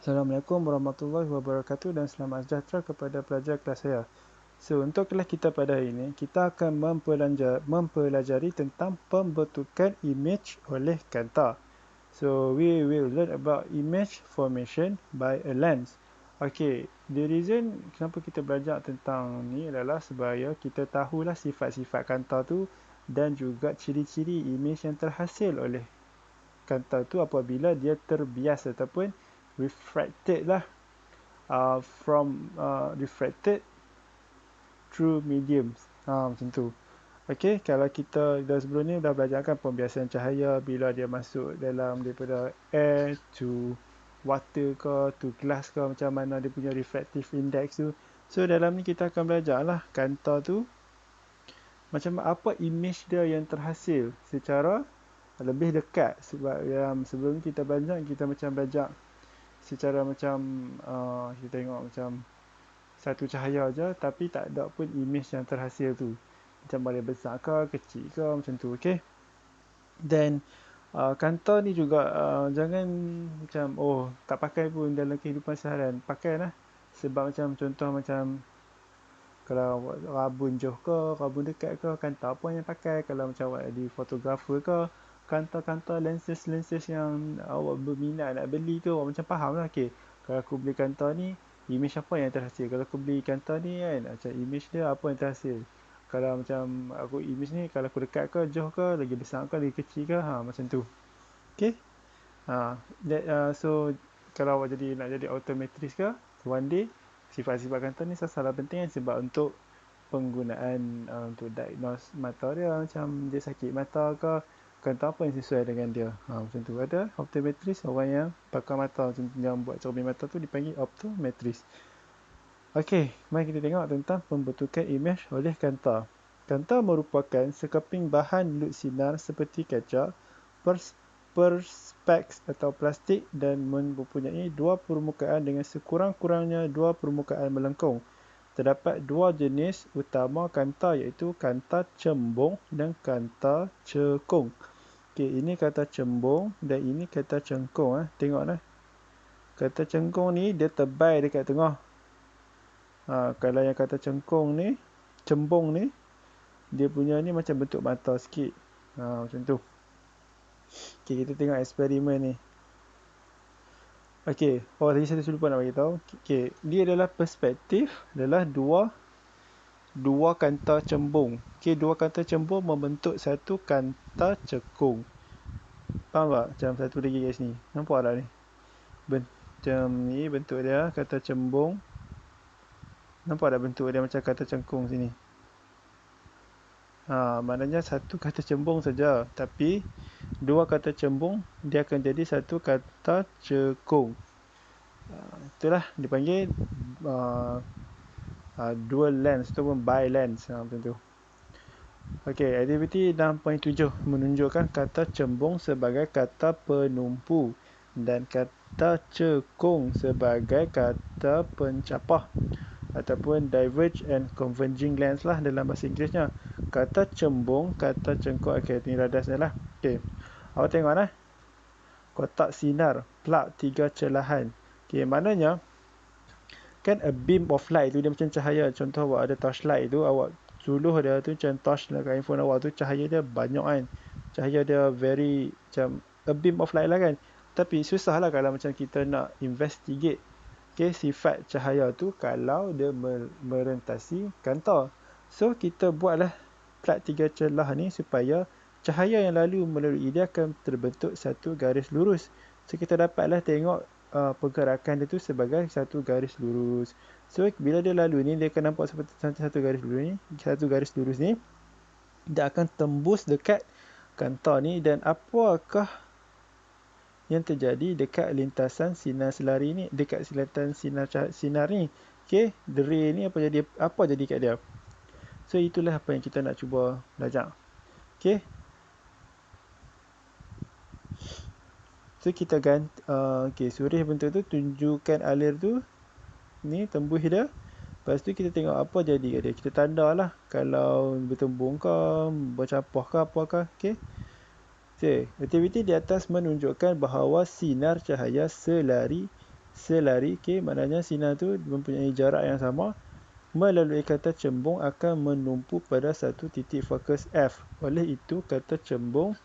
Assalamualaikum warahmatullahi wabarakatuh dan selamat sejahtera kepada pelajar kelas saya. So, untuk kelas kita pada hari ini, kita akan mempelajari tentang pembentukan image oleh kanta. So, we will learn about image formation by a lens. Okay, the reason kenapa kita belajar tentang ni adalah supaya kita tahulah sifat-sifat kanta tu dan juga ciri-ciri image yang terhasil oleh kanta tu apabila dia terbias ataupun refracted lah refracted through mediums. Macam tu. Okey, kalau kita dah sebelum ni dah belajarkan pembiasan cahaya bila dia masuk dalam daripada air to water ke to glass ke, macam mana dia punya refractive index tu. So dalam ni kita akan belajar lah kanta tu macam apa image dia yang terhasil secara lebih dekat, sebab yang sebelum ni kita belajar macam belajar secara macam kita tengok macam satu cahaya je tapi tak ada pun image yang terhasil tu, macam boleh besar ke kecil ke macam tu. Okey, dan kantor ni juga jangan macam tak pakai pun dalam kehidupan seharian, pakai lah. Sebab macam contoh macam kalau rabun jauh ke rabun dekat ke, kantor pun yang pakai. Kalau macam awak jadi fotografer ke, kantor lenses yang awak berminat nak beli tu, awak macam faham lah. Okay, kalau aku beli kantor ni, image apa yang terhasil. Kalau aku beli kantor ni kan, macam image dia apa yang terhasil. Kalau macam aku image ni, kalau aku dekat ke jauh ke, lagi besar ke lagi kecil ke, macam tu. Okay, so kalau awak nak jadi optometrist ke one day, sifat-sifat kantor ni salah penting kan, sebab untuk penggunaan untuk diagnose mata dia, macam dia sakit mata ke, kantor apa yang sesuai dengan dia. Macam tu. Ada optometrist, orang yang pakar mata, macam yang buat cermin mata tu dipanggil optometrist. Okey, mari kita tengok tentang pembentukan image oleh kanta. Kanta merupakan sekeping bahan lut sinar seperti kaca, perspex atau plastik, dan mempunyai dua permukaan dengan sekurang-kurangnya dua permukaan melengkung. Terdapat dua jenis utama kanta, iaitu kanta cembung dan kanta cekung. Okey, ini kanta cembung dan ini kanta cengkung. Tengoklah. Kanta cengkung ni dia tebal dekat tengah. Kalau yang kata cembung ni, dia punya ni macam bentuk mata sikit. Macam tu. Okay, kita tengok eksperimen ni. Okay, tadi saya lupa nak bagi tahu. Okay, dia adalah perspektif, adalah dua kanta cembung. Okay, dua kanta cembung membentuk satu kanta cekung. Faham tak? Macam satu lagi kat sini. Nampak tak ni? Macam ni bentuk dia, kanta cembung. Nampak tak bentuk dia macam kata cengkung sini? Maknanya satu kata cembung saja, tapi dua kata cembung dia akan jadi satu kata cekung. Itulah dipanggil dual lens ataupun bilens, macam tu. Okey, aktiviti 6.7 menunjukkan kata cembung sebagai kata penumpu dan kata cekung sebagai kata pencapah ataupun diverge and converging lens lah dalam bahasa Inggerisnya. Kata cembung, kata cengkok. Okey, ni radas ni lah. Okey, awak tengok lah. Kotak sinar, plug 3 celahan. Okey, maknanya kan a beam of light tu dia macam cahaya. Contoh awak ada torchlight tu, awak suluh dia tu macam torch lah kat handphone awak tu, cahaya dia banyak kan. Cahaya dia very macam a beam of light lah kan. Tapi susah lah kalau macam kita nak investigate sifat cahaya tu kalau dia merentasi kanta. So kita buatlah plat 3 celah ni supaya cahaya yang lalu melalui dia akan terbentuk satu garis lurus. So kita dapatlah tengok pergerakan dia tu sebagai satu garis lurus. So bila dia lalu ni, dia akan nampak seperti satu garis lurus ni. Satu garis lurus ni dia akan tembus dekat kanta ni, dan apakah yang terjadi dekat lintasan sinar selari ni, dekat lintasan sinar ni. Okey, the ray ni apa jadi kat dia. So itulah apa yang kita nak cuba belajar. Okey. So kita ganti suri bentuk tu, tunjukkan alir tu ni, tembus dia. Lepas tu kita tengok apa jadi kat dia. Kita tandalah kalau bertembung ke, bercapah ke, apakah. Okey. Aktiviti di atas menunjukkan bahawa sinar cahaya selari selari. Okay, maknanya sinar tu mempunyai jarak yang sama melalui kata cembung akan menumpu pada satu titik fokus F. Oleh itu, kata cembung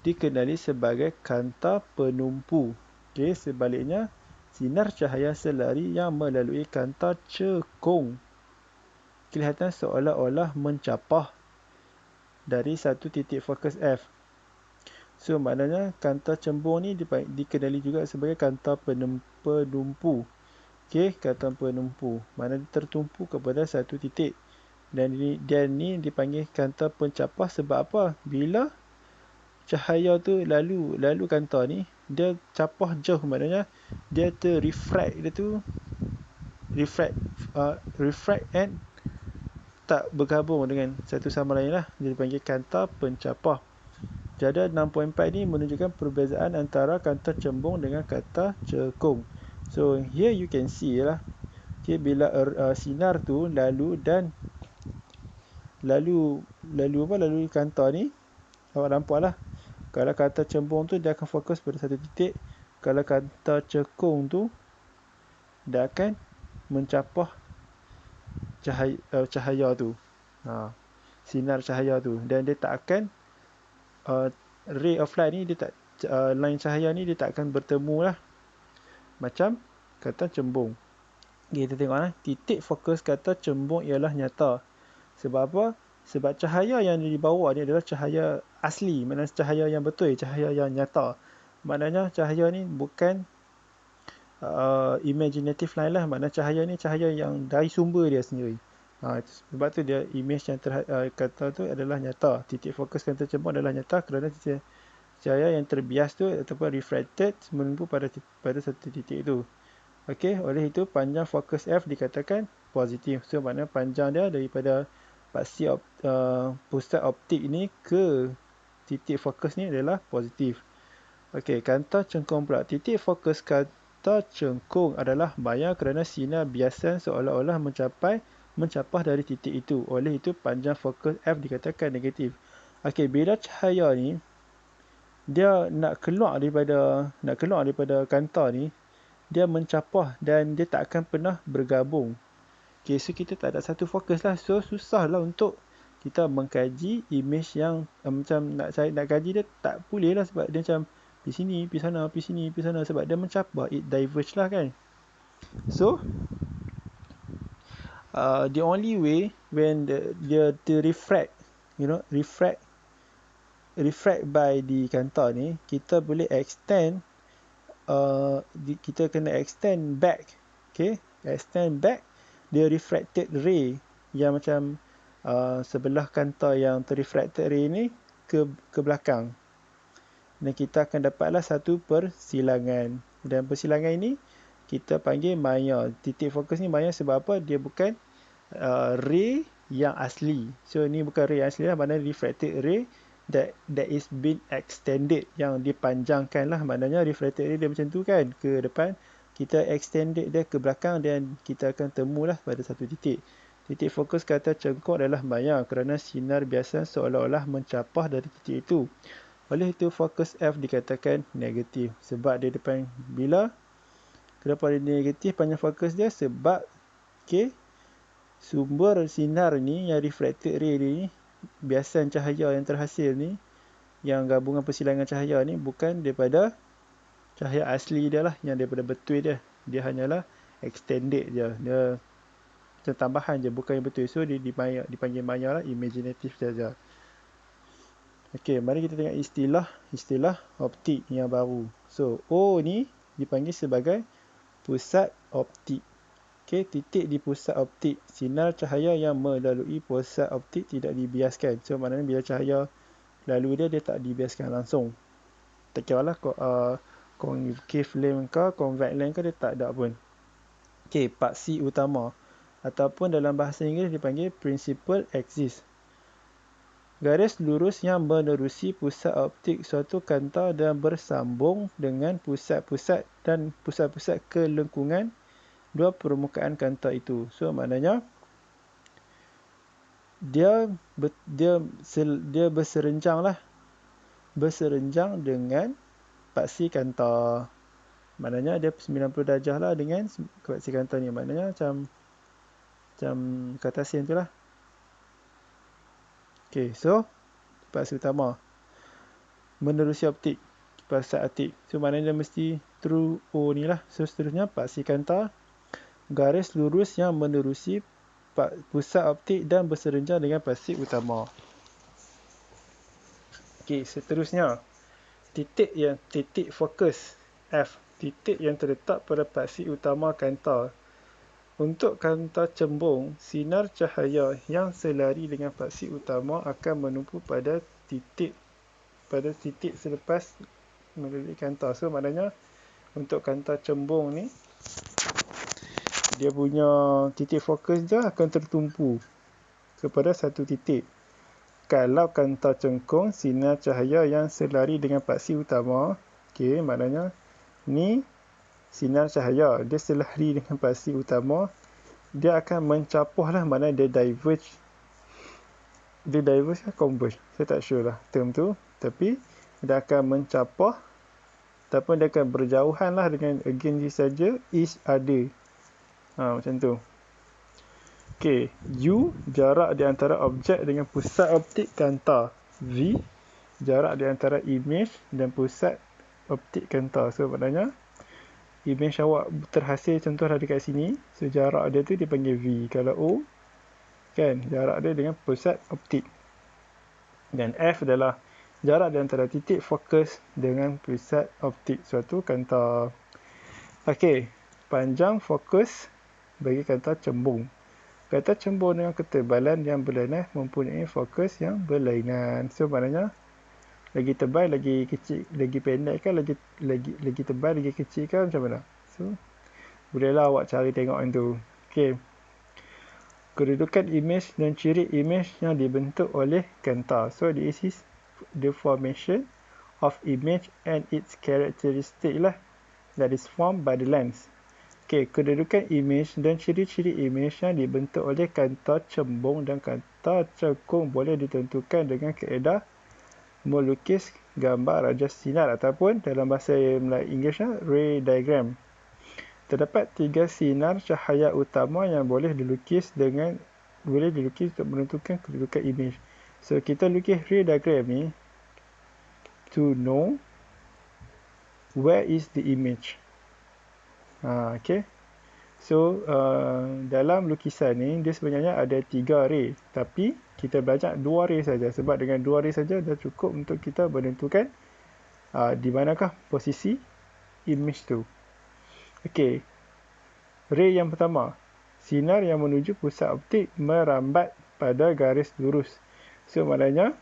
dikenali sebagai kanta penumpu. Okay, sebaliknya, sinar cahaya selari yang melalui kanta cekung kelihatan seolah-olah mencapah dari satu titik fokus F. So, maknanya kanta cembung ni dikenali juga sebagai kanta penumpu. Okey, kata penumpu. Mana dia tertumpu kepada satu titik. Dan ni dipanggil kanta pencapah sebab apa? Bila cahaya tu lalu kanta ni, dia capah jauh, maknanya dia refract dia tu refract and tak bergabung dengan satu sama lain lah. Dia dipanggil kanta pencapah. Jada 6.4 ni menunjukkan perbezaan antara kanta cembung dengan kata cekung. So here you can see lah. Okay, bila sinar tu lalu kanta ni, awak nampak lah. Kalau kata cembung tu dia akan fokus pada satu titik. Kalau kata cekung tu dia akan mencapah cahaya tu. Sinar cahaya tu. Dan dia tak akan ray of light ni, dia tak line cahaya ni dia tak akan bertemu lah. Macam kata cembung. Kita tengok lah, titik fokus kata cembung ialah nyata. Sebab apa? Sebab cahaya yang dibawa ni adalah cahaya asli, maknanya cahaya yang betul, cahaya yang nyata. Maknanya cahaya ni bukan imaginative line lah, maknanya cahaya ni cahaya yang dari sumber dia sendiri. Sebab tu dia image yang kata tu adalah nyata. Titik fokus kata cembung adalah nyata kerana cahaya yang terbias tu ataupun refracted menumpu pada satu titik tu. Okey, oleh itu panjang fokus F dikatakan positif. So maknanya panjang dia daripada paksi pusat optik ni ke titik fokus ni adalah positif. Okey, kanta cengkung pula. Titik fokus kanta cengkung adalah maya kerana sinar biasan seolah-olah mencapah dari titik itu. Oleh itu panjang fokus F dikatakan negatif. Okey, bila cahaya ni dia nak keluar daripada kanta ni, dia mencapah dan dia tak akan pernah bergabung. Okay, so kita tak ada satu fokus lah. So, susah lah untuk kita mengkaji image yang macam nak kaji dia tak boleh lah sebab dia macam pergi sini, pergi sana, pergi sini, pergi sana sebab dia mencapah. It diverge lah kan. So, the only way when dia refract, refract by di kanta ni, kita boleh extend kita kena extend back. Okay, extend back the refracted ray yang macam sebelah kanta yang terrefracted ray ni ke belakang. Dan kita akan dapatlah satu persilangan. Dan persilangan ini kita panggil maya. Titik fokus ni maya sebab apa? Dia bukan ray yang asli. So ni bukan ray yang asli lah, maknanya refracted ray that is been extended, yang dipanjangkan lah. Maknanya refracted ray dia macam tu kan, ke depan, kita extended dia ke belakang dan kita akan temulah pada satu titik. Titik fokus kata cengkung adalah maya kerana sinar biasa seolah-olah mencapah dari titik itu. Oleh itu fokus F dikatakan negatif sebab dia depan. Bila kenapa dia negatif panjang fokus dia? Sebab sumber sinar ni yang refracted ray ni, biasan cahaya yang terhasil ni, yang gabungan persilangan cahaya ni bukan daripada cahaya asli dia lah, yang daripada betul dia. Dia hanyalah extended je. Dia macam tambahan je, bukan yang betul. So dia dipanggil maya lah, imaginative saja. Okey, mari kita tengok istilah optik yang baru. So O ni dipanggil sebagai pusat optik. Okey, titik di pusat optik. Sinar cahaya yang melalui pusat optik tidak dibiaskan. So maknanya bila cahaya lalu dia tak dibiaskan langsung. Tak kira lah concave lens ke convex lens ke, dia tak ada pun. Okey, paksi utama ataupun dalam bahasa Inggeris dipanggil principal axis. Garis lurus yang menerusi pusat optik suatu kanta dan bersambung dengan pusat-pusat dan pusat-pusat kelengkungan dua permukaan kanta itu. So maknanya dia berserenjang lah. Berserenjang dengan paksi kanta. Maknanya dia 90 darjah lah dengan paksi kantor ni. Maknanya macam Kartesian tu lah. Okay, so paksi utama menerusi optik, pasal optik. So maknanya dia mesti through O ni lah. So seterusnya paksi kantor garis lurus yang menerusi pusat optik dan berserenjang dengan paksi utama. Okay, seterusnya titik fokus F, titik yang terletak pada paksi utama kantor. Untuk kantor cembung, sinar cahaya yang selari dengan paksi utama akan menumpu pada titik selepas melalui kantor. So maknanya untuk kantor cembung ni, dia punya titik fokus dia akan tertumpu kepada satu titik. Kalau kantor cengkung, sinar cahaya yang selari dengan paksi utama, okay, maknanya ni sinar cahaya, dia selari dengan paksi utama, dia akan mencapuh lah, maknanya dia diverge ke converge, saya tak sure lah term tu, tapi dia akan mencapuh ataupun dia akan berjauhan lah dengan against saja each other. Macam tu. Okay, U, jarak di antara objek dengan pusat optik kantor. V, jarak di antara image dan pusat optik kantor. So maknanya image awak terhasil contohlah dekat sini, so jarak dia tu dipanggil V. Kalau O, kan, jarak dia dengan pusat optik. Dan F adalah jarak di antara titik fokus dengan pusat optik suatu kantor. Okey, panjang fokus bagi kantor cembung. Kantor cembung dengan ketebalan yang berlainan mempunyai fokus yang berlainan. So maknanya lagi tebal, lagi kecil, lagi pendek kan, lagi tebal, lagi kecil kan, macam mana? So bolehlah awak cari tengok yang tu. Okey. Kedudukan image dan ciri image yang dibentuk oleh kantor. So this is the formation of image and its characteristic lah, that is formed by the lens. Okay, kedudukan image dan ciri-ciri image yang dibentuk oleh kantor cembung dan kantor cengkung boleh ditentukan dengan kaedah melukis gambar raja sinar ataupun dalam bahasa Inggeris ray diagram. Terdapat 3 sinar cahaya utama yang boleh dilukis untuk menentukan kedudukan image. So kita lukis ray diagram ni to know where is the image. Okay. So, dalam lukisan ni, dia sebenarnya ada 3 ray. Tapi, kita belajar 2 ray saja. Sebab dengan 2 ray saja dah cukup untuk kita menentukan di manakah posisi image tu. Okey. Ray yang pertama. Sinar yang menuju pusat optik merambat pada garis lurus. So, maknanya,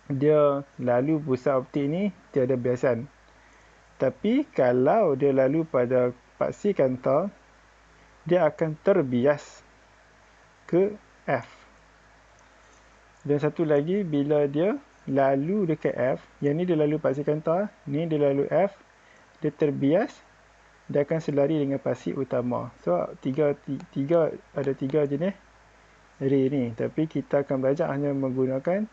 dia lalu pusat optik ni tiada biasan. Tapi, kalau dia lalu pada paksi kantor, dia akan terbias ke F. Dan satu lagi, bila dia lalu dekat F, yang ni dia lalu paksi kantor, ni dia lalu F, dia terbias, dia akan selari dengan paksi utama. So, ada tiga jenis ray ni. Tapi kita akan belajar hanya menggunakan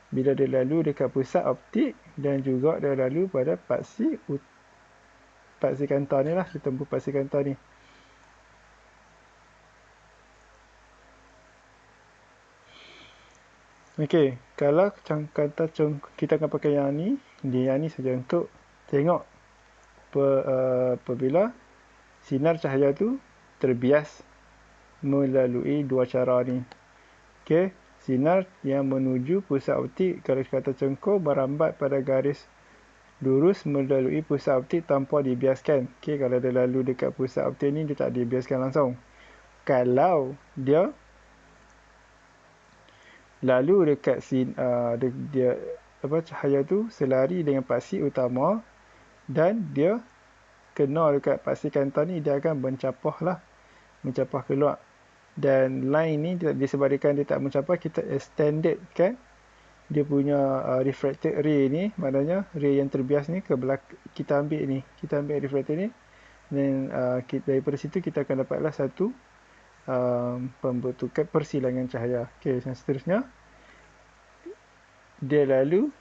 bila dia lalu dekat pusat optik dan juga dia lalu pada paksi kantor ni lah, ditempuh paksi kantor ni. Okey, kalau kata kita akan pakai yang ni saja untuk tengok apabila sinar cahaya tu terbias melalui 2 cara ni. Okey, sinar yang menuju pusat optik kalau kata cengkung merambat pada garis lurus melalui pusat optik tanpa dibiaskan. Okey, kalau dia lalu dekat pusat optik ni dia tak dibiaskan langsung. Kalau dia lalu dekat cahaya tu selari dengan paksi utama dan dia kena dekat paksi kantor ni, dia akan mencapuh keluar. Dan line ni disebabkan dia tak mencapai, kita extended kan dia punya refracted ray ni, maknanya ray yang terbias ni ke belakang, kita ambil refracted ni dan daripada situ kita akan dapatlah satu pembentukan persilangan cahaya. Okey, yang seterusnya dia lalu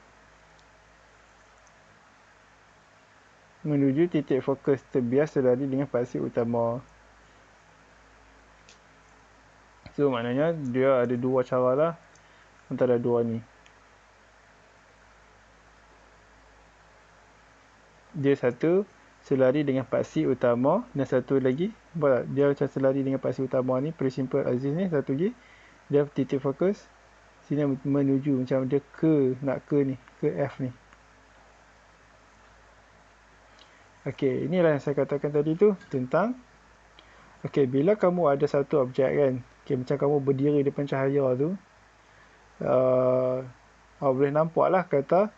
menuju titik fokus terbias selari dengan paksi utama. So maknanya dia ada dua cara lah antara dua ni. Dia satu selari dengan paksi utama dan satu lagi dia macam selari dengan paksi utama ni Principal Aziz ni, satu lagi dia titik fokus sini menuju macam dia nak ke F ni. Okey, inilah yang saya katakan tadi tu tentang bila kamu ada satu objek kan, macam kamu berdiri depan cahaya tu, boleh nampak lah kata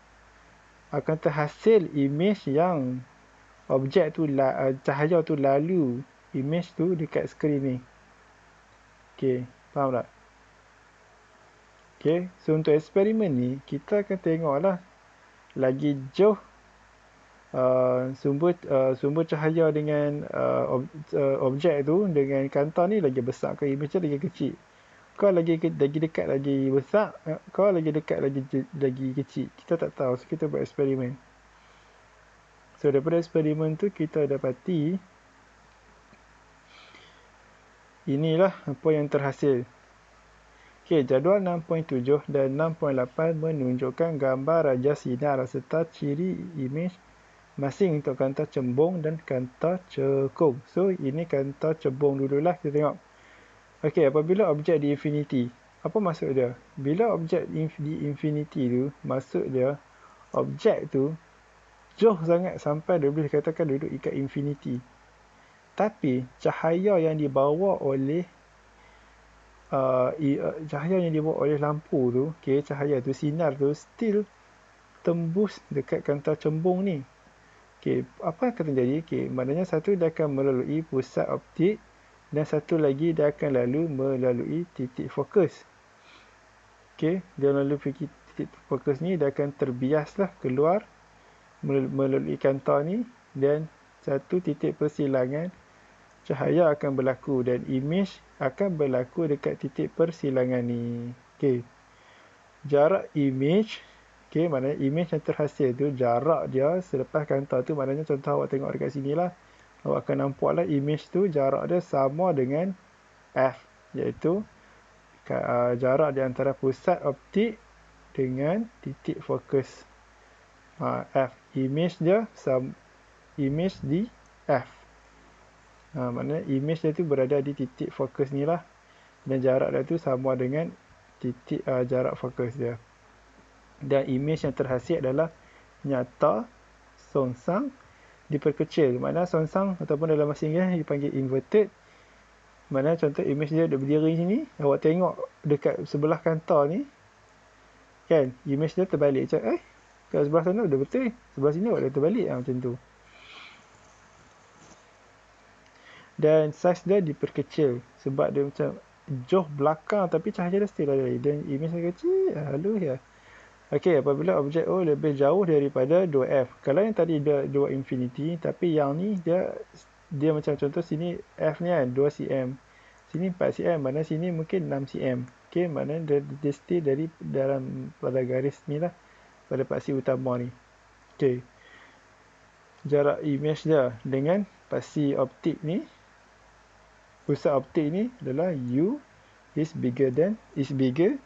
akan terhasil image yang objek tu cahaya tu lalu image tu dekat skrin ni. Faham tak? So untuk eksperimen ni kita akan tengok lah lagi jauh sumber cahaya dengan objek tu dengan kantor ni lagi besar ke image lagi kecil. Kau lagi dekat lagi besar, kau lagi dekat lagi kecil. Kita tak tahu, so kita buat eksperimen. So daripada eksperimen tu kita dapati inilah apa yang terhasil. Jadual 6.7 dan 6.8 menunjukkan gambar raja sinar serta ciri imej masing untuk kanta cembung dan kanta cekung. So ini kanta cembung dululah, kita tengok. Apabila objek di infinity, apa maksud dia? Bila objek di infinity tu, maksud dia objek tu jauh sangat sampai dia boleh dikatakan duduk ikat infinity. Tapi cahaya yang dibawa oleh lampu tu, cahaya tu, sinar tu still tembus dekat kanta cembung ni. Apa yang akan terjadi? Maknanya satu dia akan melalui pusat optik dan satu lagi dia akan melalui titik fokus. Dia melalui titik fokus ni dia akan terbiaslah keluar melalui kanta ni dan satu titik persilangan cahaya akan berlaku dan imej akan berlaku dekat titik persilangan ni. Jarak imej, maknanya imej yang terhasil tu jarak dia selepas kanta tu, maknanya contoh awak tengok dekat sini lah, awak akan nampak lah imej tu jarak dia sama dengan F, iaitu jarak di antara pusat optik dengan titik fokus. F, imej dia imej di F. Maknanya imej dia tu berada di titik fokus ni lah, dan jarak dia tu sama dengan titik jarak fokus dia. Dan imej yang terhasil adalah nyata, songsang, diperkecil. Maknanya songsang ataupun dalam bahasa Inggeris dipanggil inverted. Maknanya contoh imej dia berdiri sini, awak tengok dekat sebelah kanta ni, imej dia terbalik. Macam kat sebelah sana dah betul, sebelah sini awak dah terbalik, macam tu. Dan saiz dia diperkecil sebab dia macam jauh belakang tapi cahaya dia still ada dan imej dia kecil, halus ya. Apabila objek O lebih jauh daripada 2F. Kalau yang tadi dia 2 infinity, tapi yang ni dia macam contoh sini F ni kan 2 cm. Sini 4 cm, mana sini mungkin 6 cm. Maknanya dia still dari dalam pada garis ni lah, pada paksi utama ni. Jarak imej dia dengan paksi optik ni, pusat optik ni adalah U is bigger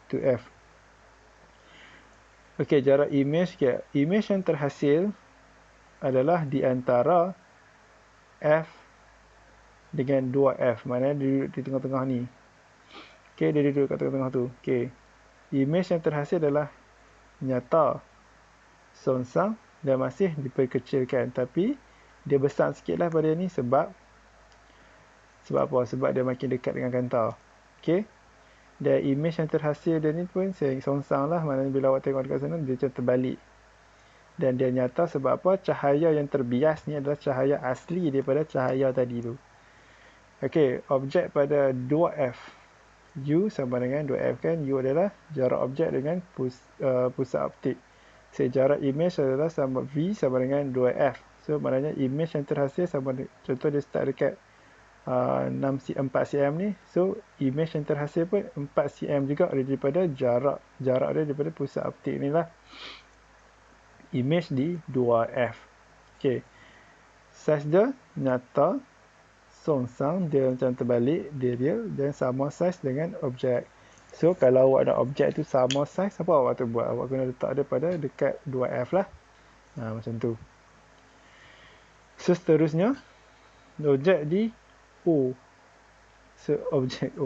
to F. Jarak imej yang terhasil adalah di antara F dengan 2F. Maknanya dia duduk di tengah-tengah ni. Dia duduk kat tengah-tengah tu. Imej yang terhasil adalah nyata, songsang dan masih diperkecilkan. Tapi dia besar sikit lah pada ni sebab apa? Sebab dia makin dekat dengan kanta. Dan imej yang terhasil dia ni pun songsang lah. Maknanya bila awak tengok dekat sana, dia macam terbalik. Dan dia nyata sebab apa? Cahaya yang terbias ni adalah cahaya asli daripada cahaya tadi tu. Objek pada 2F. U sama dengan 2F kan? U adalah jarak objek dengan pusat optik. Jarak imej adalah sama V sama dengan 2F. So maknanya imej yang terhasil sama, contoh dia start dekat 4 cm ni, so imej yang terhasil pun 4 cm juga daripada jarak dia daripada pusat optik ni lah, imej di 2F. Saiz dia nyata, songsang, dia macam terbalik, dia real dan sama saiz dengan objek. So kalau awak nak objek tu sama saiz, apa awak tu buat? Awak kena letak dia pada dekat 2F lah. Macam tu. So seterusnya, objek di O. So objek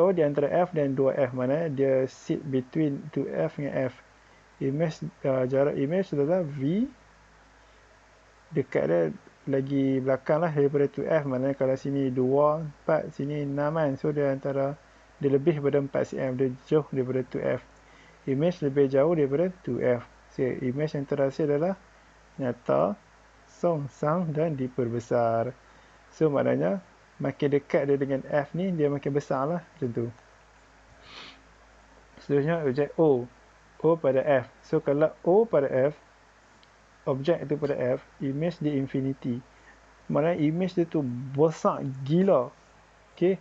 O di antara F dan 2F, mana dia sit between 2F dengan F. Jarak image adalah V. Dekat dia lagi belakang lah daripada 2F, maknanya kalau sini 2, 4, sini 6 kan. So dia lebih daripada 4 cm, dia jauh daripada 2F. Image lebih jauh daripada 2F. So image yang terhasil adalah nyata, songsang dan diperbesar. So maknanya makin dekat dia dengan F ni, dia makin besar lah, macam tu. Seterusnya objek O pada F. So kalau O pada F, objek itu pada F, image di infinity. Maknanya image dia tu besar gila. Okay,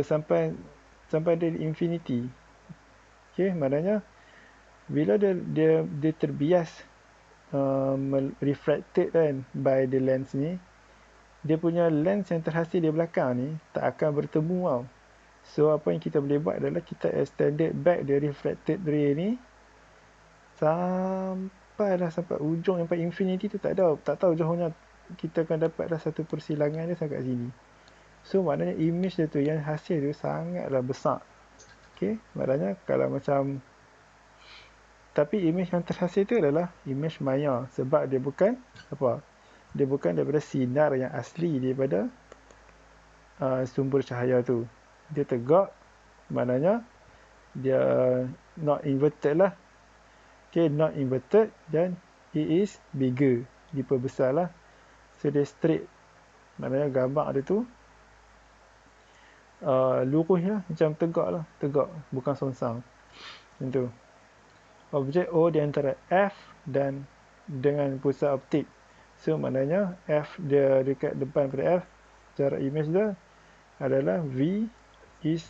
sampai dia di infinity. Okay, maknanya bila dia terbias refracted kan by the lens ni, dia punya lens yang terhasil di belakang ni tak akan bertemu tau. So apa yang kita boleh buat adalah kita extended back the refracted ray ni sampai ujung, sampai infinity tu tak tahu jauhnya. Kita akan dapat dah satu persilangan dia sampai sini. So maknanya image dia tu yang hasil tu sangatlah besar. Okay, maknanya kalau macam, tapi image yang terhasil tu adalah image maya, sebab dia bukan daripada sinar yang asli daripada sumber cahaya tu. Dia tegak, maknanya dia not inverted lah. Okay, not inverted, dan it is bigger, diperbesar lah. So dia straight, maknanya gambar dia tu lurus lah, macam tegak, bukan songsang. Macam tu. Objek O di antara F dan dengan pusat optik. So maknanya F dia dekat depan pada F, jarak image dia adalah V is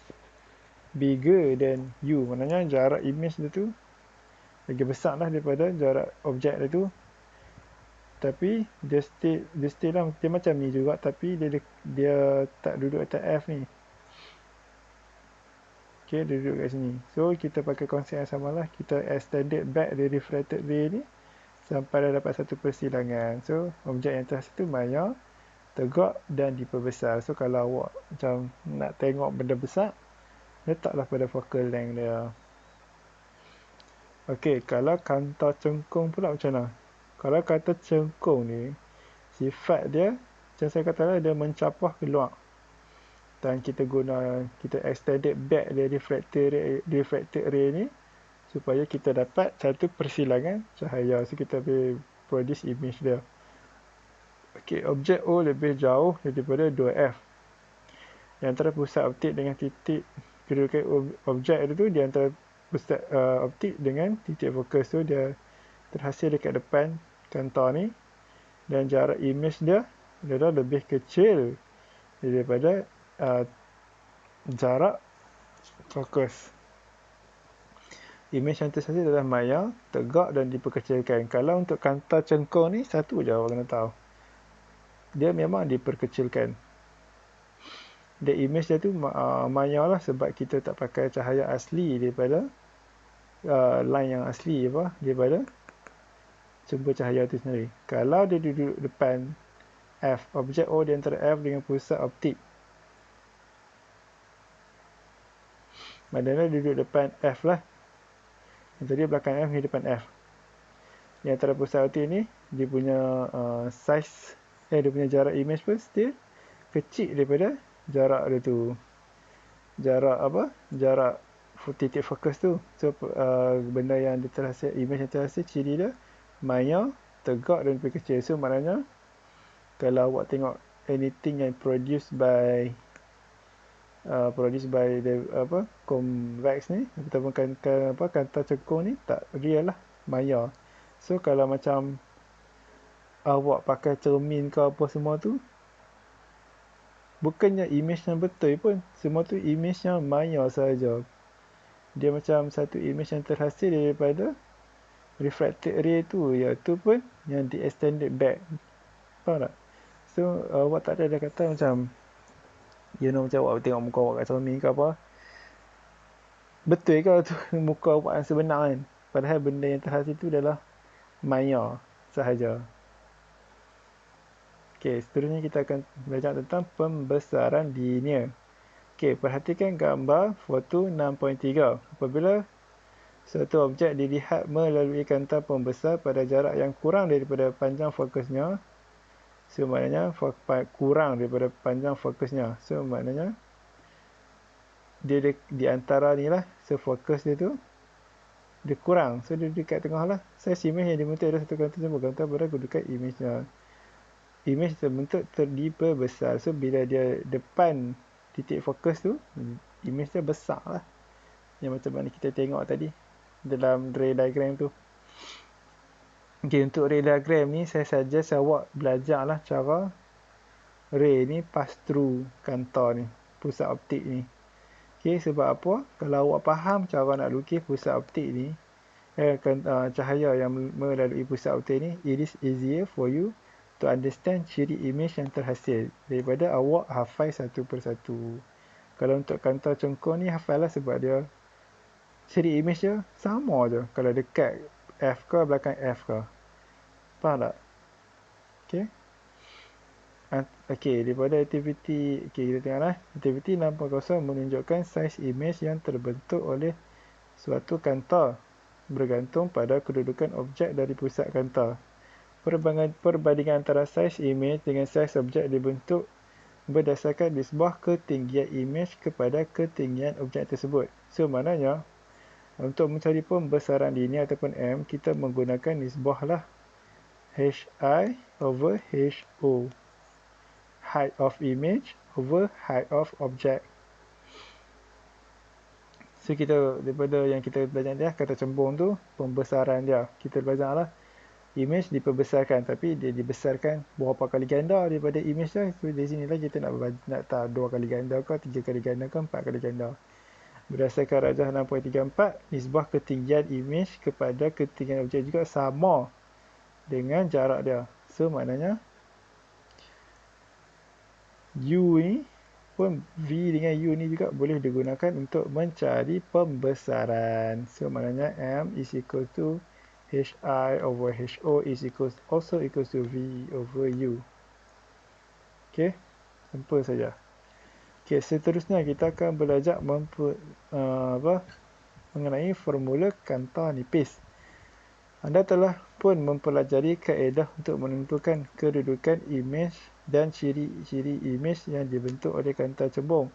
bigger than U. Maknanya jarak image dia tu lagi besar lah daripada jarak objek dia tu. Tapi dia stay lah, dia macam ni juga, tapi dia tak duduk atas F ni. Okay, dia duduk kat sini. So kita pakai konsep yang sama lah, kita extended back the refracted ray ni sampai dah dapat satu persilangan. So objek yang terhasil tu maya, tegak dan diperbesar. So kalau awak macam nak tengok benda besar, letaklah pada focal length dia. Okey, kalau kanta cengkung pula macam mana? Kalau kanta cengkung ni, sifat dia macam saya kata lah, dia mencapah keluar. Dan kita extended back dia refracted ray ni supaya kita dapat satu persilangan cahaya. So kita boleh produce image dia. Okey, objek O lebih jauh daripada 2F. Di antara pusat optik dengan titik kedudukan objek itu di antara pusat optik dengan titik fokus tu, dia terhasil dekat depan kanta ni, dan jarak image dia adalah lebih kecil daripada jarak fokus. Image yang terhasil adalah maya, tegak dan diperkecilkan. Kalau untuk kanta cengkung ni, satu je awak kena tahu, dia memang diperkecilkan. The image dia tu maya lah, sebab kita tak pakai cahaya asli daripada line yang asli daripada sumber cahaya tu sendiri. Kalau dia duduk depan F, objek O di antara F dengan pusat optik, maknanya dia duduk depan F lah. Jadi belakang F ni depan F. Di antara pusat optik ni, dia punya size, dia punya jarak image pun still kecil daripada jarak dia tu. Jarak titik fokus tu. So benda yang terhasil, image yang terhasil, ciri dia maya, tegak dan lebih kecil. So maknanya kalau awak tengok anything yang produced by the convex ni, ataupun kanta cengkung ni, tak real lah, maya. So kalau macam awak pakai cermin ke apa semua tu, bukannya image yang betul pun, semua tu image yang maya saja. Dia macam satu image yang terhasil daripada refracted ray tu, iaitu pun yang di extended back. Faham tak? So awak tak ada kata macam macam awak tengok muka awak kat cermin ke apa, betul ke tu muka awak yang sebenar kan, padahal benda yang terhas itu adalah maya sahaja. Okey, seterusnya kita akan belajar tentang pembesaran linear. Okey, perhatikan gambar foto 6.3. Apabila suatu objek dilihat melalui kanta pembesar pada jarak yang kurang daripada panjang fokusnya, so maknanya kurang daripada panjang fokusnya. So maknanya dia di antara ni lah, so fokus dia tu dia kurang, so dia dekat tengah lah. Saiz image yang dibentuk adalah satu kanta yang bergantung pada kedudukan image-nya. Image terbentuk diperbesar, so bila dia depan titik fokus tu, image dia besar lah, yang macam mana kita tengok tadi dalam ray diagram tu. Okay, untuk ray diagram ni saya suggest awak belajar lah cara ray ni pass through kanta ni, pusat optik ni. Okay, sebab apa? Kalau awak faham cara nak lukis pusat optik ni, cahaya yang melalui pusat optik ni, it is easier for you to understand ciri image yang terhasil daripada awak hafal satu persatu. Kalau untuk kanta cengkung ni, hafal lah sebab dia ciri image dia sama je. Kalau dekat F ke, belakang F ke. Faham tak? Okay. Okay, daripada aktiviti, okay, kita tengok lah. Aktiviti 6.0 menunjukkan saiz image yang terbentuk oleh suatu kanta bergantung pada kedudukan objek dari pusat kanta. Perbandingan antara saiz image dengan saiz objek dibentuk berdasarkan nisbah ketinggian image kepada ketinggian objek tersebut. So, maknanya untuk mencari pembesaran linear ataupun M, kita menggunakan nisbah lah HI over HO. Height of image over height of object. So, kita daripada yang kita belajar dia, kata cembung tu, pembesaran dia. Kita belajar lah image diperbesarkan, tapi dia dibesarkan berapa kali ganda daripada image dia. So, di sini lah kita nak tahu 2 kali ganda ke, 3 kali ganda ke, 4 kali ganda. Berdasarkan rajah 6.34, nisbah ketinggian image kepada ketinggian objek juga sama dengan jarak dia. So, maknanya U ni pun, V dengan U ni juga boleh digunakan untuk mencari pembesaran. So, maknanya M is equal to HI over HO is also equals to V over U. Okay, simple saja. Okay, seterusnya kita akan belajar mengenai formula kanta nipis. Anda telah pun mempelajari kaedah untuk menentukan kedudukan image dan ciri-ciri image yang dibentuk oleh kanta cembung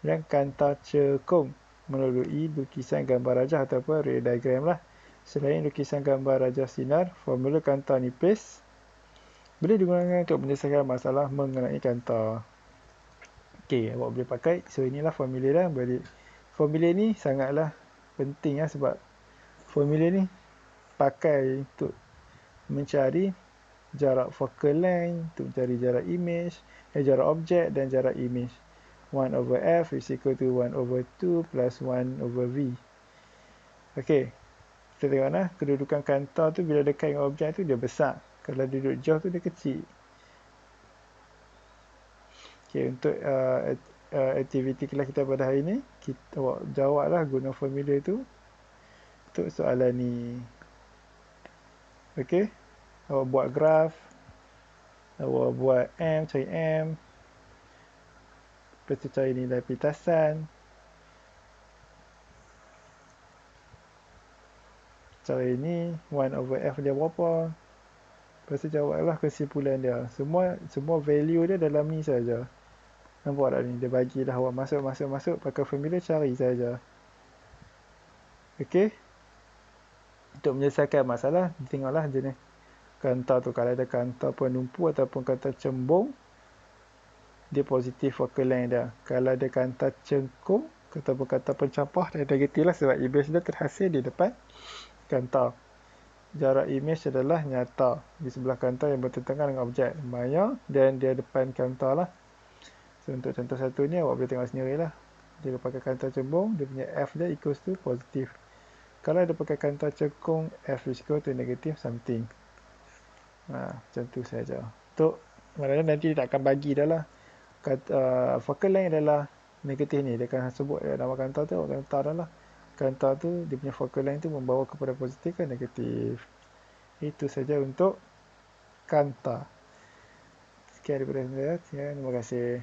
dan kanta cekung melalui lukisan gambar rajah ataupun ray diagram lah. Selain lukisan gambar rajah sinar, formula kanta nipis boleh digunakan untuk menyelesaikan masalah mengenai kanta. Okey, awak boleh pakai. So, inilah formula dah. Formula ni sangatlah penting lah, sebab formula ni pakai untuk mencari jarak focal length, untuk mencari jarak image, jarak objek dan jarak image. 1 over F is equal to 1 over 2 plus 1 over V. Okey, kita tengok lah, kedudukan kanta tu bila dekat dengan objek tu dia besar. Kalau duduk jauh tu dia kecil. Okey, untuk aktiviti kelas kita pada hari ni, kita jawablah guna formula tu untuk soalan ni. Okey, awak buat graf, awak buat M, cari M, lepas tu cari nilai pintasan, cari ni 1 over F dia berapa, lepas tu jawablah kesimpulan dia. Semua value dia dalam ni saja. Nampak tak ni, dia bagilah awak masuk pakai formula, cari saja. Okey, untuk menyelesaikan masalah, tengoklah jenis kanta tu. Kalau ada kanta penumpu ataupun kanta cembung, dia positif focal length dia. Kalau ada kanta cengkung ataupun kanta pencampur, dia negatif lah, sebab image dia terhasil di depan kanta. Jarak image adalah nyata di sebelah kanta yang bertentangan dengan objek maya dan dia depan kanta lah. So, untuk contoh satu ni awak boleh tengok sendiri lah. Dia pakai kanta cembung, dia punya F dia equals to positif. Kalau dia pakai kanta cengkung, F is equal to negative something. Macam tu saja. Untuk Maknanya nanti dia tak akan bagi dah lah. Focal length adalah negatif ni. Dia akan sebut nama kanta tu, kanta dah lah. Kanta tu, dia punya focal length tu membawa kepada positif ke negatif. Itu saja untuk kanta. Sekian daripada saya. Terima kasih.